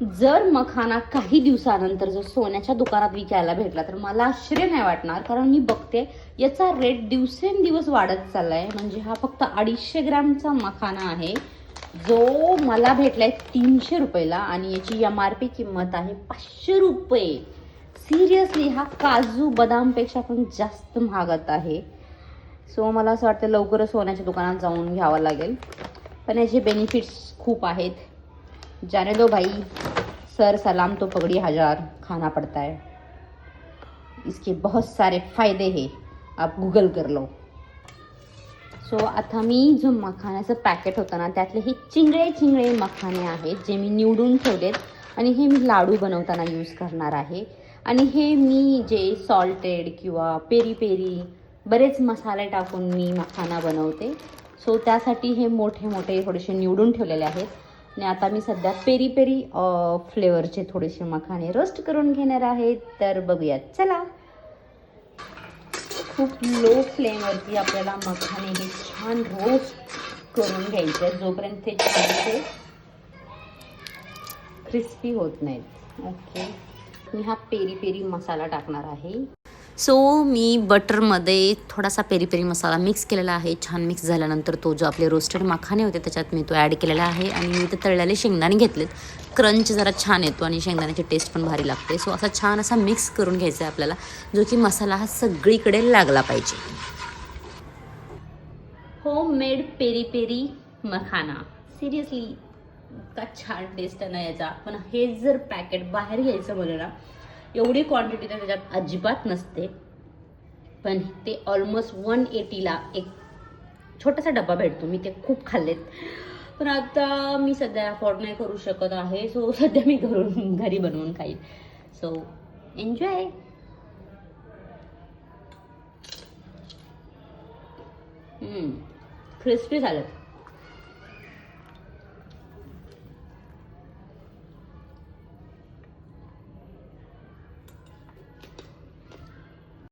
जर मखाना काही दिवसानंतर जर सोन्याच्या दुकानात विकायला भेटला तर मला आश्चर्य नाही वाटणार, कारण मी बघते याचा रेट दिवसेंदिवस वाढत चाललाय. म्हणजे हा फक्त 250 ग्रॅमचा मखाना आहे, जो मला भेटलाय 300 रुपयाला आणि याची MRP किंमत आहे 500 रुपये. सिरियसली हा काजू बदामपेक्षा पण जास्त महागत आहे. सो मला असं वाटतं लवकरच सोन्याच्या दुकानात जाऊन घ्यावं लागेल. पण याचे बेनिफिट्स खूप आहेत. जाने दो भाई, सर सलाम तो पगड़ी हजार खाना पड़ता है, इसके बहुत सारे फायदे हैं, आप गूगल कर लो. सो आता मी जो मखाण्याचं पॅकेट होतं ना, त्यातले हे चिंगळे मखाने आहेत जे मी निवडून ठेवलेत आणि हे मी लाडू बनवताना यूज करणार आहे. आणि हे मी जे सॉल्टेड किंवा पेरी पेरी बरेच मसाले टाकून मी मखाना बनवते. सो त्यासाठी हे मोठे मोठे थोडेसे निवडून ठेवलेले आहेत. आणि आता मी सध्या पेरी पेरी फ्लेवरचे थोडेसे मखाने रोस्ट करून घेणार आहे. तर बघूयात, चला. खूप लो फ्लेमवरती आपल्याला मखाने हे छान रोस्ट करून घ्यायचे जोपर्यंत ते छान क्रिस्पी होत नाहीत. ओके, मी हा पेरी पेरी मसाला टाकणार आहे. सो मी बटरमध्ये थोडासा पेरी पेरी मसाला मिक्स केलेला आहे. छान मिक्स झाल्यानंतर तो जो आपले रोस्टेड मखाने होते त्याच्यात मी तो ॲड केलेला आहे. आणि मी ते तळलेले शेंगदाणे घेतलेत. क्रंच जरा छान येतो आणि शेंगदाण्याची टेस्ट पण भारी लागते. सो असा छान असा मिक्स करून घ्यायचा आहे आपल्याला, जो की मसाला हा सगळीकडे लागला पाहिजे. होममेड पेरी पेरी मखाना, सिरियसली इतका छान टेस्ट आहे ना याचा. पण हे जर पॅकेट बाहेर घ्यायचं बोललं ना, एवढी क्वांटिटी तर त्याच्यात अजिबात नसते. पण ते ऑलमोस्ट 180ला एक छोटासा डबा भेटतो. मी ते खूप खाल्लेत, पण आता मी सध्या अफोर्ड नाही करू शकत आहे. सो सध्या मी घरी बनवून खाईन. So enjoy. क्रिस्पी झालं.